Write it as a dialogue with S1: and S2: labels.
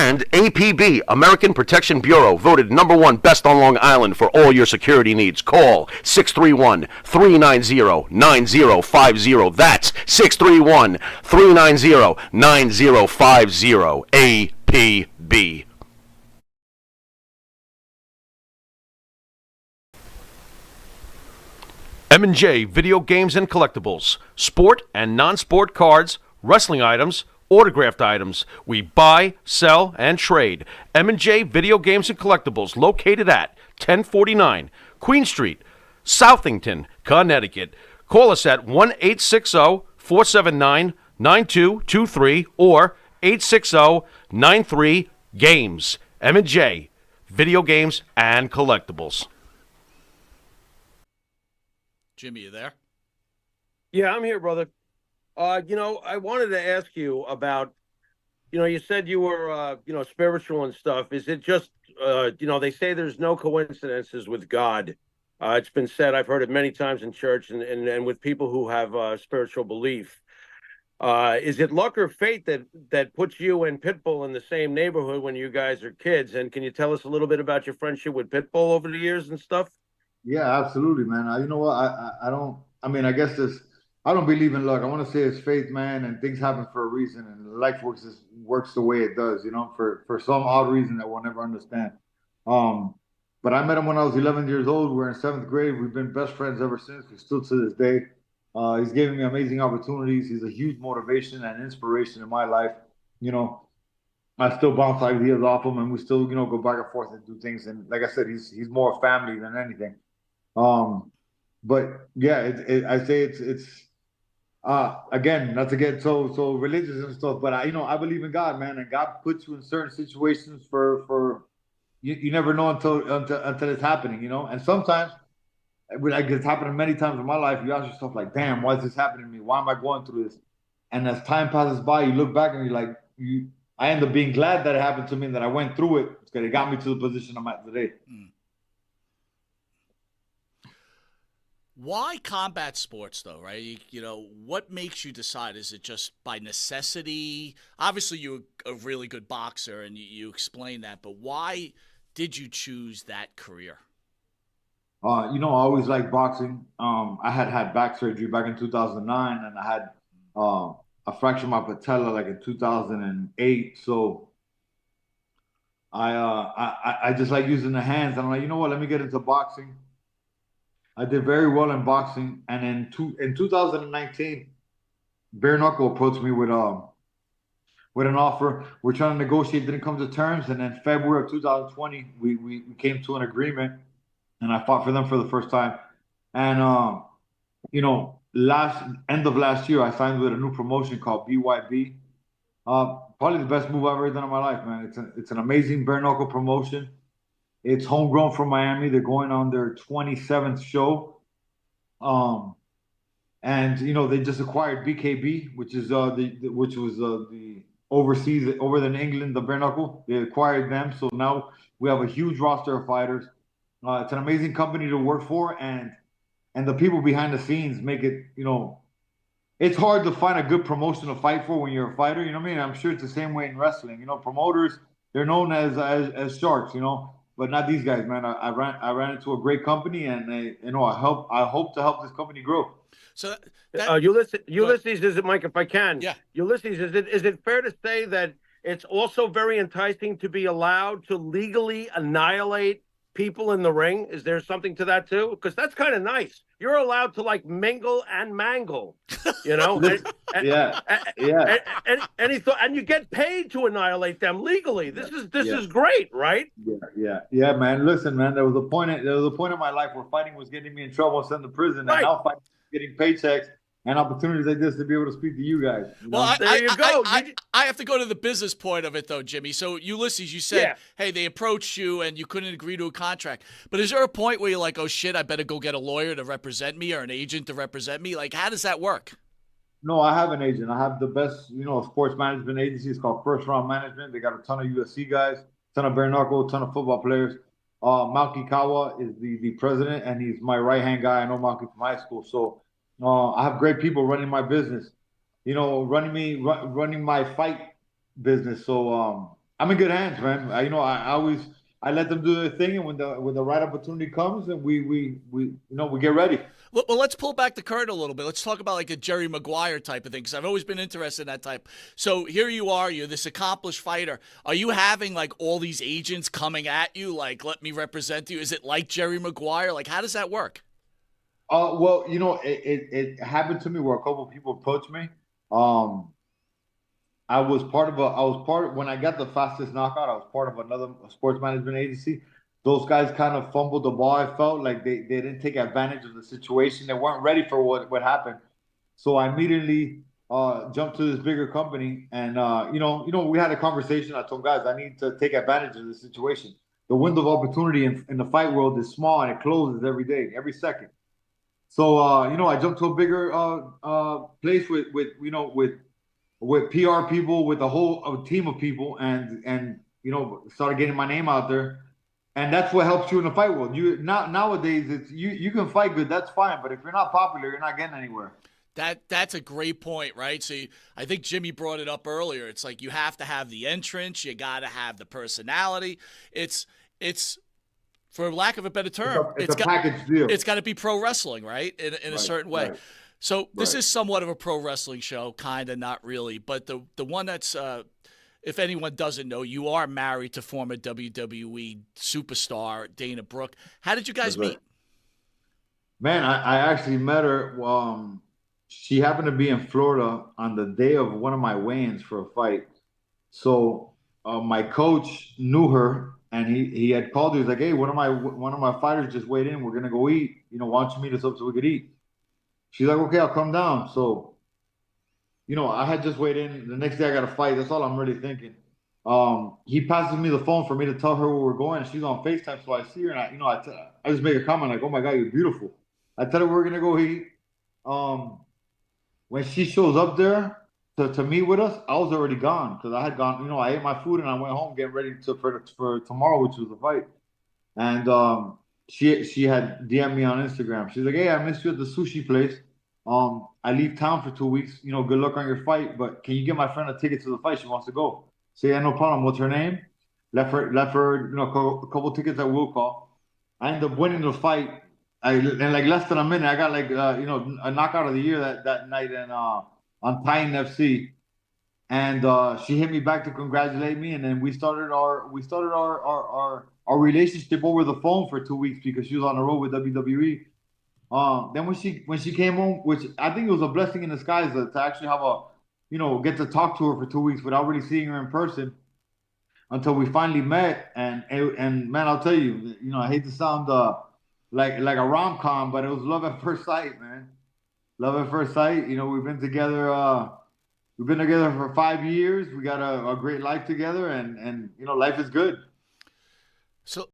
S1: And APB, American Protection Bureau, voted #1 best on Long Island for all your security needs. Call 631-390-9050. That's 631-390-9050. APB. M&J Video Games and Collectibles. Sport and non-sport cards, wrestling items, autographed items. We buy, sell, and trade. M&J Video Games and Collectibles, located at 1049 Queen Street, Southington, Connecticut. Call us at 1-860-479-9223 or 860-93-GAMES. M&J Video Games and Collectibles.
S2: Jimmy, you there?
S3: Yeah, I'm here, brother. I wanted to ask you about, you said you were, spiritual and stuff. Is it just, they say there's no coincidences with God. It's been said, I've heard it many times in church and with people who have spiritual belief. Is it luck or fate that puts you and Pitbull in the same neighborhood when you guys are kids? And can you tell us a little bit about your friendship with Pitbull over the years and stuff?
S4: Yeah, absolutely, man. You know what? I guess I don't believe in luck. I want to say it's faith, man, and things happen for a reason, and life works the way it does, for some odd reason that we'll never understand. But I met him when I was 11 years old. We're in 7th grade. We've been best friends ever since. We're still to this day. He's given me amazing opportunities. He's a huge motivation and inspiration in my life. I still bounce ideas off him, and we still, go back and forth and do things. And like I said, he's more family than anything. But yeah, I say it's again, not to get so religious and stuff, but I believe in God, man, and God puts you in certain situations for you never know until it's happening, and sometimes, like it's happened many times in my life, you ask yourself like, damn, why is this happening to me? Why am I going through this? And as time passes by, you look back and you're like, I end up being glad that it happened to me and that I went through it because it got me to the position I'm at today.
S2: Why combat sports, though, right? What makes you decide? Is it just by necessity? Obviously, you're a really good boxer, and you explain that, but why did you choose that career?
S4: I always liked boxing. I had back surgery back in 2009, and I had I fractured my patella like in 2008. So I just like using the hands. And I'm like, you know what? Let me get into boxing. I did very well in boxing, and in 2019, Bare Knuckle approached me with an offer. We're trying to negotiate, didn't come to terms, and then February of 2020, we came to an agreement, and I fought for them for the first time. And end of last year, I signed with a new promotion called BYB. Probably the best move I've ever done in my life, man. It's an amazing Bare Knuckle promotion. It's homegrown from Miami. They're going on their 27th show. And they just acquired BKB, which is the overseas over in England, the Bare Knuckle. They acquired them, so now we have a huge roster of fighters. It's an amazing company to work for, and the people behind the scenes make it. It's hard to find a good promotion to fight for when you're a fighter. You know what I mean? I'm sure it's the same way in wrestling. Promoters, they're known as sharks. But not these guys, man. I ran into a great company, and I hope to help this company grow.
S2: So
S3: Ulysses, is it, Mike? If I can,
S2: yeah.
S3: Ulysses, is it fair to say that it's also very enticing to be allowed to legally annihilate people in the ring? Is there something to that too? Because that's kind of nice. You're allowed to like mingle and mangle, and you get paid to annihilate them legally. This is great, right?
S4: Yeah, man. Listen, man. There was a point in my life where fighting was getting me in trouble and sent to prison,
S3: right.
S4: And now fighting, getting paychecks and opportunities like this to be able to speak to you guys.
S2: Well,
S3: there you go.
S2: I have to go to the business point of it, though, Jimmy. So, Ulysses, you said, hey, they approached you and you couldn't agree to a contract. But is there a point where you're like, oh, shit, I better go get a lawyer to represent me or an agent to represent me? Like, how does that work?
S4: No, I have an agent. I have the best, sports management agency. It's called First Round Management. They got a ton of UFC guys, ton of bare knuckle, ton of football players. Malki Kawa is the president, and he's my right-hand guy. I know Malki from high school. So I have great people running my business, running my fight business. So I'm in good hands, man. I always I let them do their thing, and when the right opportunity comes, and we get ready.
S2: Well, let's pull back the curtain a little bit. Let's talk about like a Jerry Maguire type of thing because I've always been interested in that type. So here you are, you're this accomplished fighter. Are you having like all these agents coming at you, like let me represent you? Is it like Jerry Maguire? Like how does that work?
S4: Well, it happened to me where a couple of people approached me. Um, I was part when I got the fastest knockout. I was part of another sports management agency. Those guys kind of fumbled the ball. I felt like they didn't take advantage of the situation. They weren't ready for what happened. So I immediately jumped to this bigger company, and we had a conversation. I told guys I need to take advantage of the situation. The window of opportunity in the fight world is small, and it closes every day, every second. So I jumped to a bigger place with PR people, with a team of people, and started getting my name out there. And that's what helps you in the fight world. Nowadays it's you can fight good, that's fine, but if you're not popular, you're not getting anywhere.
S2: That's a great point, right? So I think Jimmy brought it up earlier. It's like you have to have the entrance, you got to have the personality. It's for lack of a better term,
S4: It's a package deal.
S2: it's got to be pro wrestling, right? In a
S4: Right,
S2: certain way.
S4: right,
S2: So this
S4: right.
S2: is somewhat of a pro wrestling show, kind of, not really. But the one that's, if anyone doesn't know, you are married to former WWE superstar Dana Brooke. How did you
S4: That's
S2: guys
S4: right.
S2: meet?
S4: Man, I actually met her. She happened to be in Florida on the day of one of my weigh-ins for a fight. So my coach knew her, and he had called her. He's like, "Hey, one of my fighters just weighed in. We're gonna go eat. Why don't you meet us up so we could eat?" She's like, "Okay, I'll come down." So I had just weighed in. The next day I got a fight. That's all I'm really thinking. He passes me the phone for me to tell her where we're going. She's on FaceTime, so I see her, and I just make a comment like, "Oh my God, you're beautiful." I tell her we're gonna go eat. Um, when she shows up there to meet with us, I was already gone because I had gone. I ate my food and I went home getting ready for tomorrow, which was the fight. And she had DM'd me on Instagram. She's like, "Hey, I missed you at the sushi place. I leave town for 2 weeks. Good luck on your fight. But can you get my friend a ticket to the fight? She wants to go." Say, "Yeah, no problem. What's her name?" Left her a couple tickets at will call. I ended up winning the fight. In like less than a minute, I got like a knockout of the year that night in on Titan FC. And she hit me back to congratulate me, and then we started our relationship over the phone for 2 weeks because she was on the road with WWE. Then when she came home, which I think it was a blessing in disguise to actually have get to talk to her for 2 weeks without really seeing her in person until we finally met. And man, I'll tell you, I hate to sound like a rom com, but it was love at first sight, man. Love at first sight. We've been together for 5 years. We got a great life together, and life is good.
S2: So